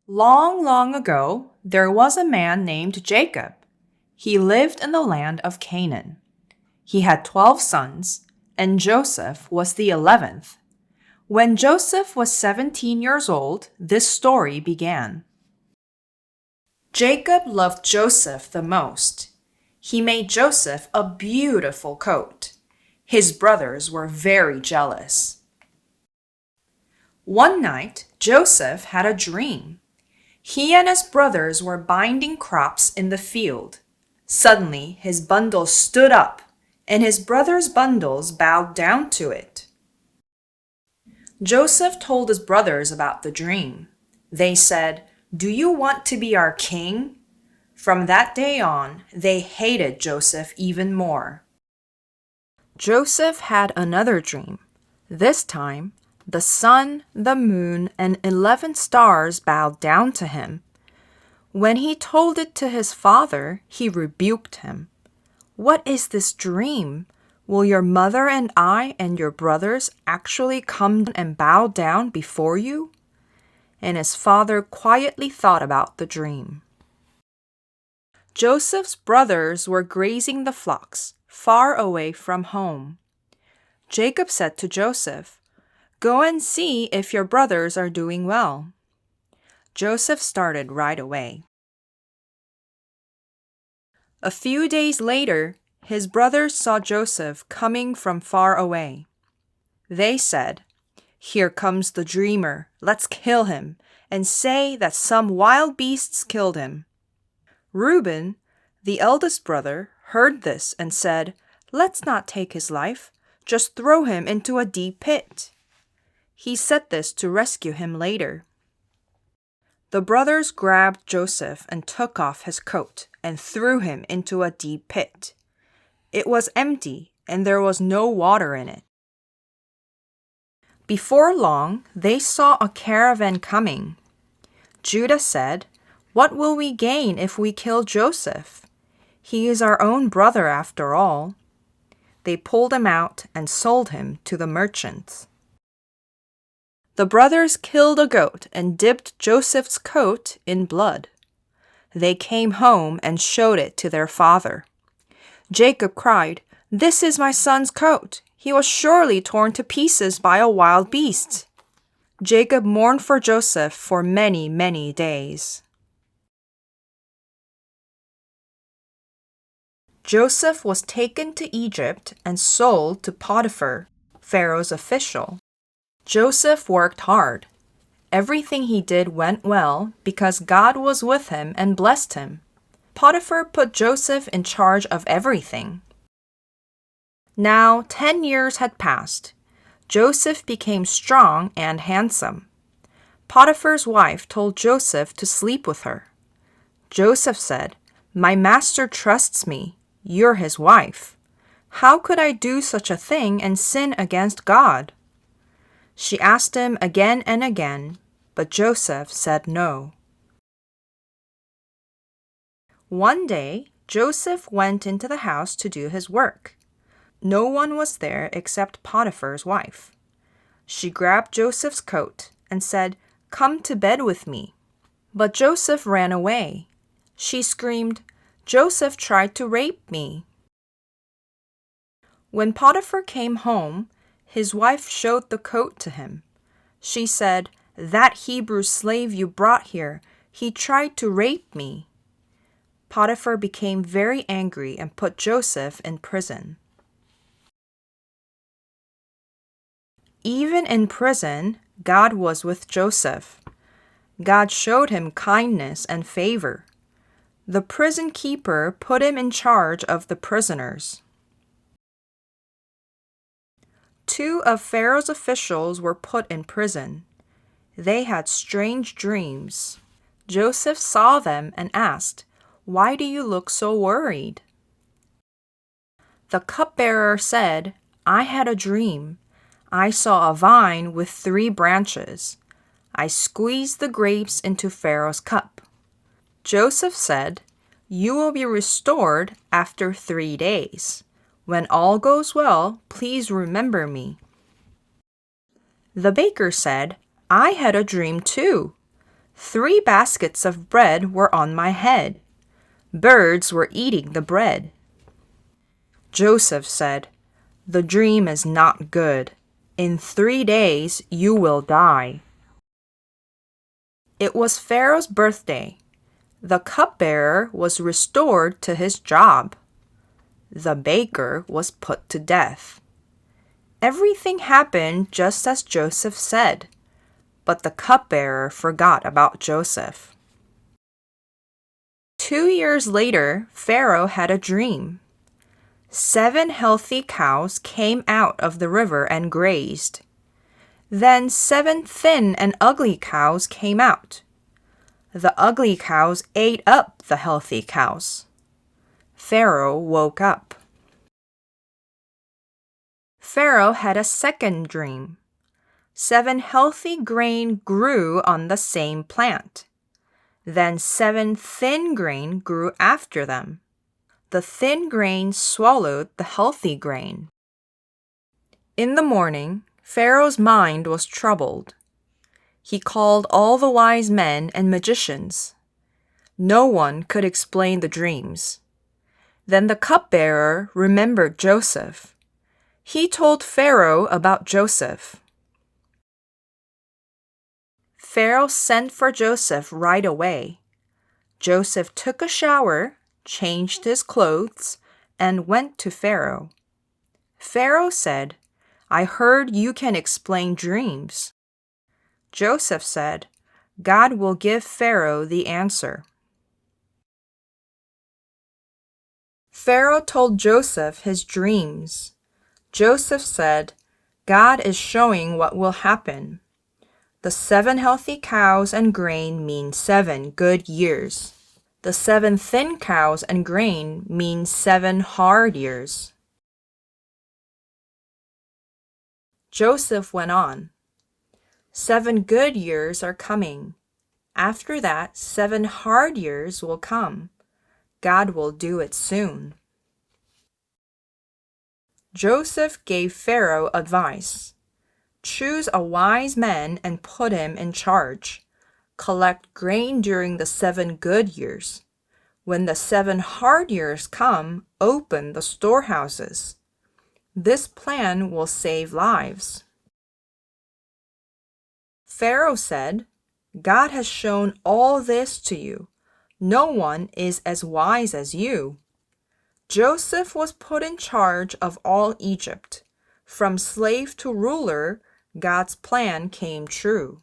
Long, long ago, there was a man named Jacob. He lived in the land of Canaan. He had 12 sons, and Joseph was the 11th. When Joseph was 17 years old, this story began. Jacob loved Joseph the most. He made Joseph a beautiful coat. His brothers were very jealous. One night, Joseph had a dream. He and his brothers were binding crops in the field. Suddenly, his bundle stood up, and his brothers' bundles bowed down to it. Joseph told his brothers about the dream. They said, "Do you want to be our king?" From that day on, they hated Joseph even more. Joseph had another dream. This time, the sun, the moon, and 11 stars bowed down to him. When he told it to his father, he rebuked him. "What is this dream? Will your mother and I and your brothers actually come and bow down before you?" And his father quietly thought about the dream. Joseph's brothers were grazing the flocks, far away from home. Jacob said to Joseph, "Go and see if your brothers are doing well." Joseph started right away. A few days later, his brothers saw Joseph coming from far away. They said, "Here comes the dreamer. Let's kill him and say that some wild beasts killed him." Reuben, the eldest brother, heard this and said, "Let's not take his life. Just throw him into a deep pit." He said this to rescue him later. The brothers grabbed Joseph and took off his coat and threw him into a deep pit. It was empty and there was no water in it. Before long, they saw a caravan coming. Judah said, "What will we gain if we kill Joseph? He is our own brother after all." They pulled him out and sold him to the merchants. The brothers killed a goat and dipped Joseph's coat in blood. They came home and showed it to their father. Jacob cried, "This is my son's coat. He was surely torn to pieces by a wild beast." Jacob mourned for Joseph for many, many days. Joseph was taken to Egypt and sold to Potiphar, Pharaoh's official. Joseph worked hard. Everything he did went well because God was with him and blessed him. Potiphar put Joseph in charge of everything. Now 10 years had passed. Joseph became strong and handsome. Potiphar's wife told Joseph to sleep with her. Joseph said, "My master trusts me. You're his wife. How could I do such a thing and sin against God?" She asked him again and again, but Joseph said no. One day, Joseph went into the house to do his work. No one was there except Potiphar's wife. She grabbed Joseph's coat and said, "Come to bed with me." But Joseph ran away. She screamed, "Joseph tried to rape me." When Potiphar came home, his wife showed the coat to him. She said, "That Hebrew slave you brought here, he tried to rape me." Potiphar became very angry and put Joseph in prison. Even in prison, God was with Joseph. God showed him kindness and favor. The prison keeper put him in charge of the prisoners. 2 of Pharaoh's officials were put in prison. They had strange dreams. Joseph saw them and asked, "Why do you look so worried?" The cupbearer said, "I had a dream. I saw a vine with 3 branches. I squeezed the grapes into Pharaoh's cup." Joseph said, "You will be restored after 3 days. When all goes well, please remember me." The baker said, "I had a dream too. 3 baskets of bread were on my head. Birds were eating the bread. Joseph said, "The dream is not good. In 3 days you will die." It was Pharaoh's birthday. The cupbearer was restored to his job. The baker was put to death. Everything happened just as Joseph said, but the cupbearer forgot about Joseph. 2 years later, Pharaoh had a dream. 7 healthy cows came out of the river and grazed. Then 7 thin and ugly cows came out. The ugly cows ate up the healthy cows. Pharaoh woke up. Pharaoh had a second dream. 7 healthy grain grew on the same plant. Then 7 thin grain grew after them. The thin grain swallowed the healthy grain. In the morning, Pharaoh's mind was troubled. He called all the wise men and magicians. No one could explain the dreams. Then the cupbearer remembered Joseph. He told Pharaoh about Joseph. Pharaoh sent for Joseph right away. Joseph took a shower, changed his clothes, and went to Pharaoh. Pharaoh said, "I heard you can explain dreams." Joseph said, "God will give Pharaoh the answer." Pharaoh told Joseph his dreams. Joseph said, "God is showing what will happen. The 7 healthy cows and grain mean 7 good years. The 7 thin cows and grain mean 7 hard years." Joseph went on, "7 good years are coming. After that, 7 hard years will come. God will do it soon." Joseph gave Pharaoh advice. Choose a wise man and put him in charge. Collect grain during the 7 good years. When the 7 hard years come, open the storehouses. This plan will save lives. Pharaoh said, "God has shown all this to you. No one is as wise as you." Joseph was put in charge of all Egypt. From slave to ruler, God's plan came true.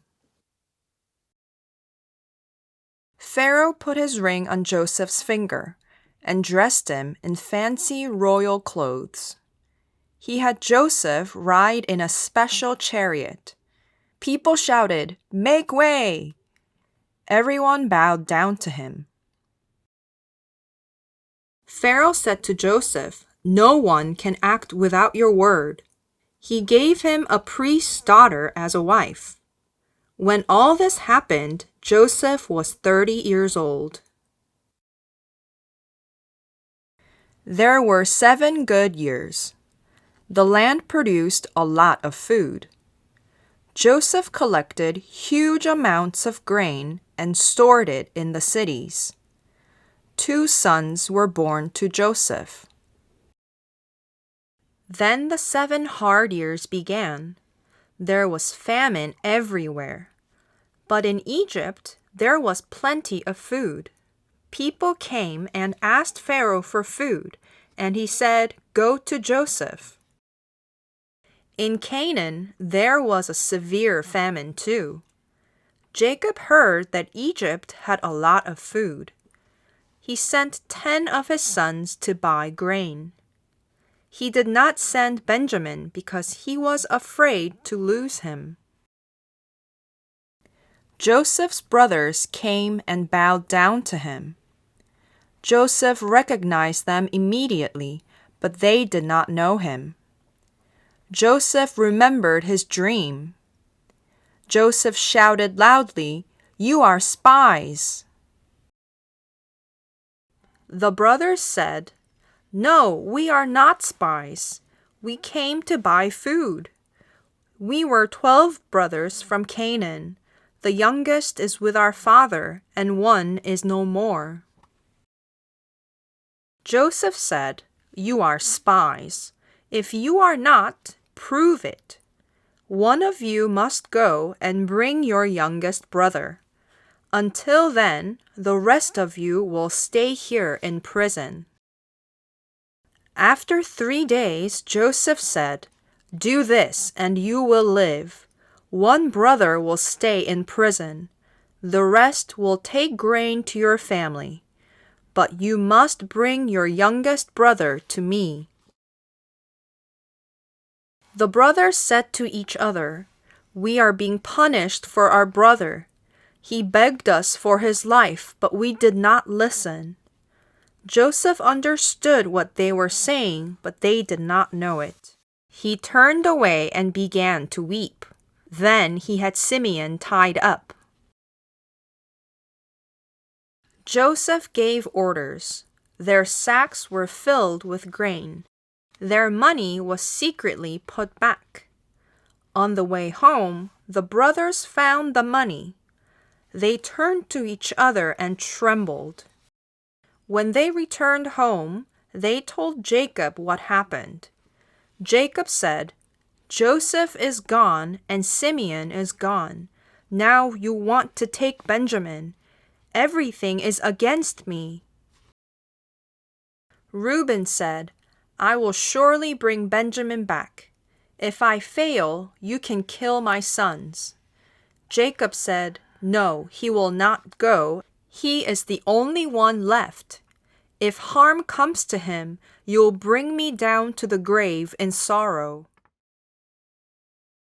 Pharaoh put his ring on Joseph's finger and dressed him in fancy royal clothes. He had Joseph ride in a special chariot. People shouted, "Make way!" Everyone bowed down to him. Pharaoh said to Joseph, "No one can act without your word." He gave him a priest's daughter as a wife. When all this happened, Joseph was 30 years old. There were 7 good years. The land produced a lot of food. Joseph collected huge amounts of grain and stored it in the cities. 2 sons were born to Joseph. Then the 7 hard years began. There was famine everywhere. But in Egypt, there was plenty of food. People came and asked Pharaoh for food, and he said, "Go to Joseph." In Canaan, there was a severe famine too. Jacob heard that Egypt had a lot of food. He sent 10 of his sons to buy grain. He did not send Benjamin because he was afraid to lose him. Joseph's brothers came and bowed down to him. Joseph recognized them immediately, but they did not know him. Joseph remembered his dream. Joseph shouted loudly, "You are spies!" The brothers said, "No, we are not spies. We came to buy food. We were 12 brothers from Canaan. The youngest is with our father, and one is no more." Joseph said, "You are spies. If you are not, prove it. One of you must go and bring your youngest brother. Until then, the rest of you will stay here in prison." After 3 days, Joseph said, "Do this, and you will live. One brother will stay in prison. The rest will take grain to your family. But you must bring your youngest brother to me." The brothers said to each other, "We are being punished for our brother. He begged us for his life, but we did not listen." Joseph understood what they were saying, but they did not know it. He turned away and began to weep. Then he had Simeon tied up. Joseph gave orders. Their sacks were filled with grain. Their money was secretly put back. On the way home, the brothers found the money. They turned to each other and trembled. When they returned home, they told Jacob what happened. Jacob said, "Joseph is gone and Simeon is gone. Now you want to take Benjamin. Everything is against me." Reuben said, "I will surely bring Benjamin back. If I fail, you can kill my sons." Jacob said, "No, he will not go. He is the only one left. If harm comes to him, you'll bring me down to the grave in sorrow."